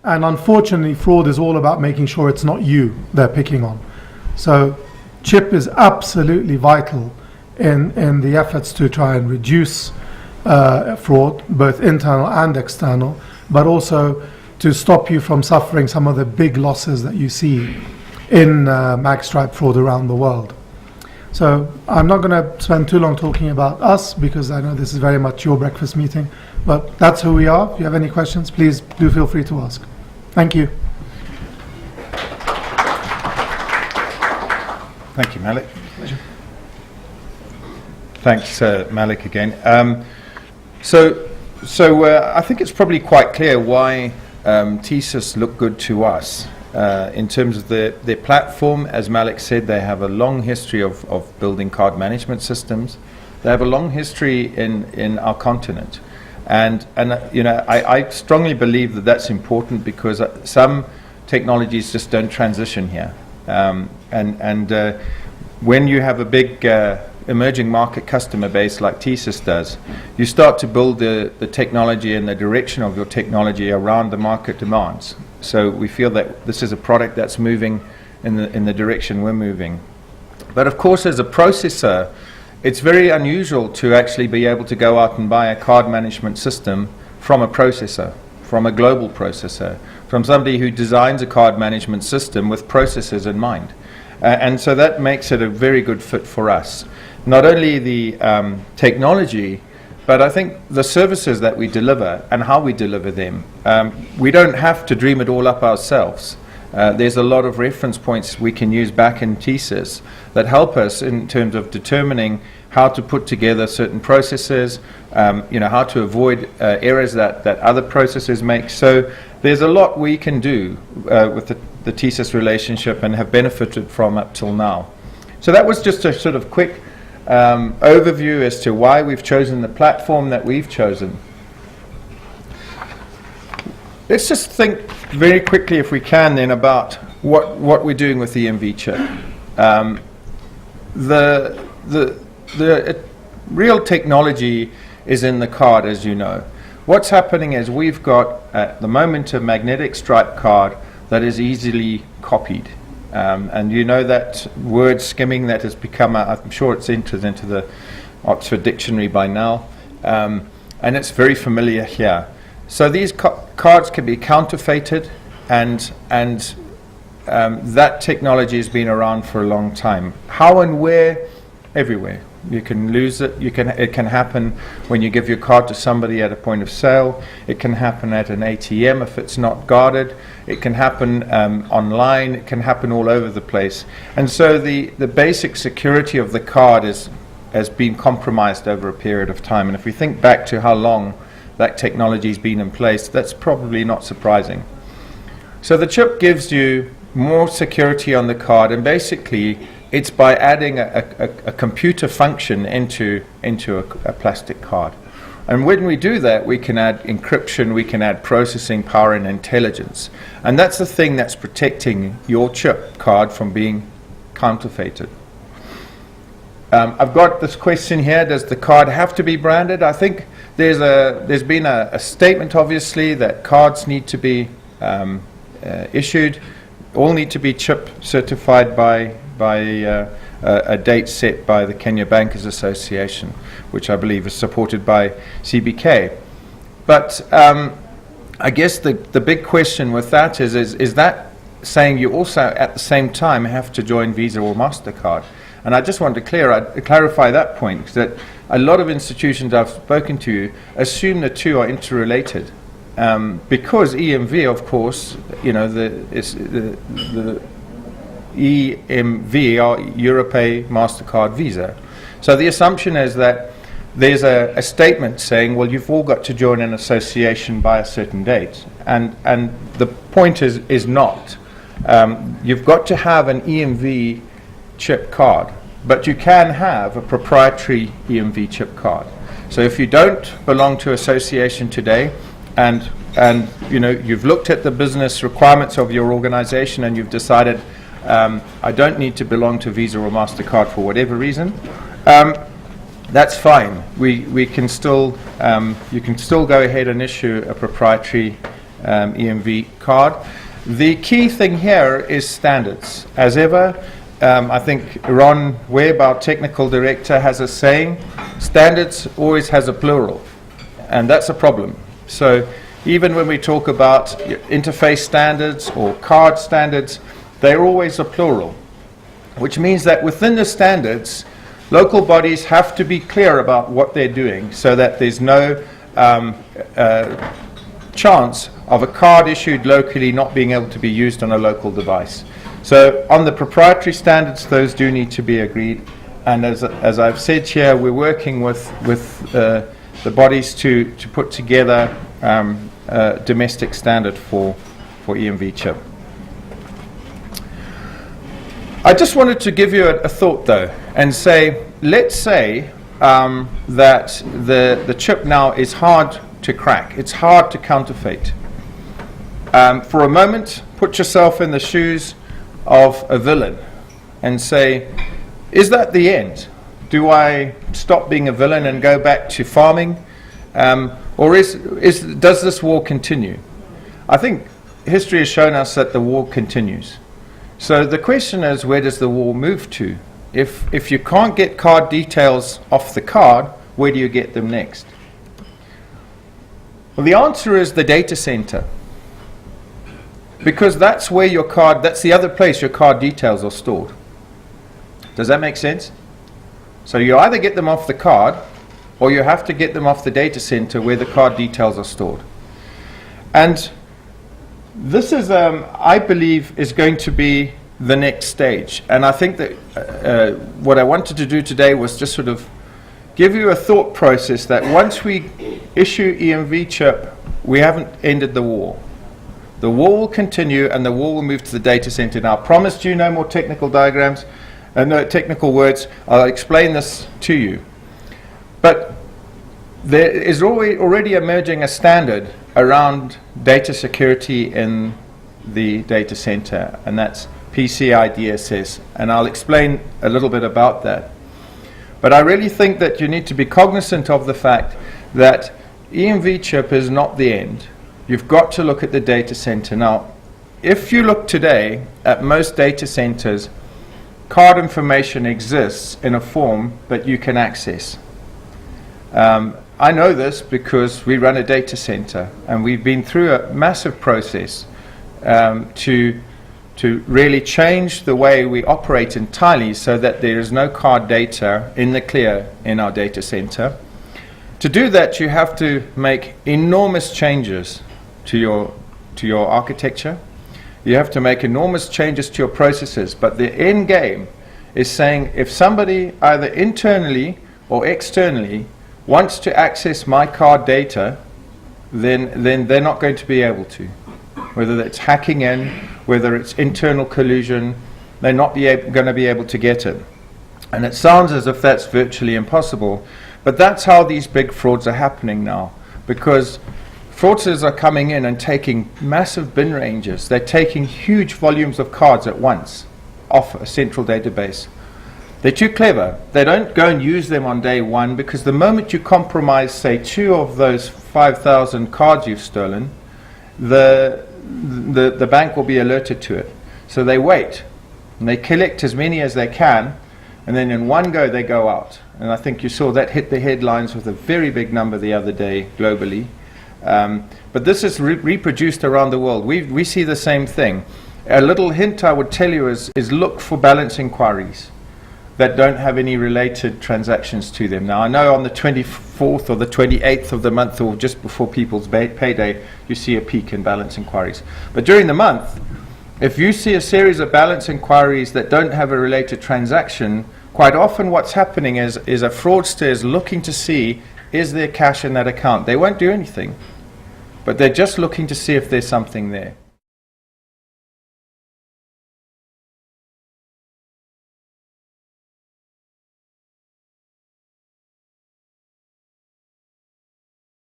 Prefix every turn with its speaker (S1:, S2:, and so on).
S1: And unfortunately, fraud is all about making sure it's not you they're picking on. So chip is absolutely vital in the efforts to try and reduce fraud, both internal and external, but also to stop you from suffering some of the big losses that you see in magstripe fraud around the world. So I'm not going to spend too long talking about us, because I know this is very much your breakfast meeting, but that's who we are. If you have any questions, please do feel free to ask. Thank you.
S2: Thank you, Malik. Pleasure. Thanks, Malik, again. So I think it's probably quite clear why TSYS look good to us. In terms of their platform, as Malik said, they have a long history of building card management systems. They have a long history in our continent. And you know, I strongly believe that that's important, because some technologies just don't transition here. When you have a big emerging market customer base like TSYS does, you start to build the technology and the direction of your technology around the market demands. So we feel that this is a product that's moving in the direction we're moving. But of course, as a processor, it's very unusual to actually be able to go out and buy a card management system from a processor, from a global processor, from somebody who designs a card management system with processors in mind. And so that makes it a very good fit for us. Not only the technology, but I think the services that we deliver and how we deliver them. We don't have to dream it all up ourselves. There's a lot of reference points we can use back in TSYS that help us in terms of determining how to put together certain processes, how to avoid errors that other processes make. So there's a lot we can do with the TSYS relationship and have benefited from up till now. So that was just a sort of quick overview as to why we've chosen the platform that we've chosen. Let's just think very quickly, if we can, then about what we're doing with the EMV chip. The real technology is in the card, as you know. What's happening is we've got, at the moment, a magnetic stripe card that is easily copied. And you know that word skimming that has become, I'm sure it's entered into the Oxford Dictionary by now, and it's very familiar here. So these cards can be counterfeited, and that technology has been around for a long time. How and where? Everywhere. You can lose it. It can happen when you give your card to somebody at a point of sale. It can happen at an ATM if it's not guarded. It can happen online. It can happen all over the place. And so the basic security of the card has been compromised over a period of time. And if we think back to how long that technology has been in place, that's probably not surprising. So the chip gives you more security on the card, and basically it's by adding a computer function into a plastic card. And when we do that, we can add encryption, we can add processing power and intelligence. And that's the thing that's protecting your chip card from being counterfeited. I've got this question here: does the card have to be branded? I think there's been a statement, obviously, that cards need to be issued, all need to be chip certified by a date set by the Kenya Bankers Association, which I believe is supported by CBK. But I guess the big question with that is that saying you also at the same time have to join Visa or MasterCard? And I just want to clarify that point, that a lot of institutions I've spoken to assume the two are interrelated. Because EMV, of course, the EMV are Europay, MasterCard, Visa. So the assumption is that there's a statement saying, well, you've all got to join an association by a certain date. And the point is not. You've got to have an EMV chip card, but you can have a proprietary EMV chip card. So if you don't belong to association today, and you've looked at the business requirements of your organization and you've decided, I don't need to belong to Visa or MasterCard for whatever reason, that's fine. We can still, you can still go ahead and issue a proprietary EMV card. The key thing here is standards. As ever, I think Ron Webb, our technical director, has a saying, standards always has a plural, and that's a problem. So even when we talk about interface standards or card standards, they're always a plural, which means that within the standards, local bodies have to be clear about what they're doing so that there's no chance of a card issued locally not being able to be used on a local device. So on the proprietary standards, those do need to be agreed. And as I've said here, we're working with the bodies to put together a domestic standard for EMV chip. I just wanted to give you a thought though, and say, let's say that the chip now is hard to crack. It's hard to counterfeit. For a moment, put yourself in the shoes of a villain and say, is that the end? Do I stop being a villain and go back to farming? Or does this war continue? I think history has shown us that the war continues. So the question is, where does the war move to? If you can't get card details off the card, where do you get them next? Well, the answer is the data center. Because that's where your card, that's the other place your card details are stored. Does that make sense? So you either get them off the card, or you have to get them off the data center where the card details are stored. And this is, I believe, is going to be the next stage. And I think that what I wanted to do today was just sort of give you a thought process that once we issue EMV chip, we haven't ended the war. The war will continue, and the war will move to the data center. Now, I promised you no more technical diagrams, no technical words. I'll explain this to you. But there is already emerging a standard around data security in the data center, and that's PCI DSS. And I'll explain a little bit about that. But I really think that you need to be cognizant of the fact that EMV chip is not the end. You've got to look at the data center. Now, if you look today at most data centers, card information exists in a form that you can access. I know this because we run a data center, and we've been through a massive process to really change the way we operate entirely so that there is no card data in the clear in our data center. To do that, you have to make enormous changes to your architecture. You have to make enormous changes to your processes, but the end game is saying if somebody either internally or externally wants to access my card data, then they're not going to be able to. Whether it's hacking in, whether it's internal collusion, they're not going to be able to get it. And it sounds as if that's virtually impossible, but that's how these big frauds are happening now, because fraudsters are coming in and taking massive bin ranges. They're taking huge volumes of cards at once off a central database. They're too clever. They don't go and use them on day one, because the moment you compromise, say, 2 of those 5,000 cards you've stolen, the bank will be alerted to it. So they wait, and they collect as many as they can, and then in one go they go out. And I think you saw that hit the headlines with a very big number the other day globally. But this is reproduced around the world. We see the same thing. A little hint I would tell you is look for balance inquiries that don't have any related transactions to them. Now, I know on the 24th or the 28th of the month, or just before people's payday, you see a peak in balance inquiries. But during the month, if you see a series of balance inquiries that don't have a related transaction, quite often what's happening is a fraudster is looking to see, is there cash in that account? They won't do anything, but they're just looking to see if there's something there.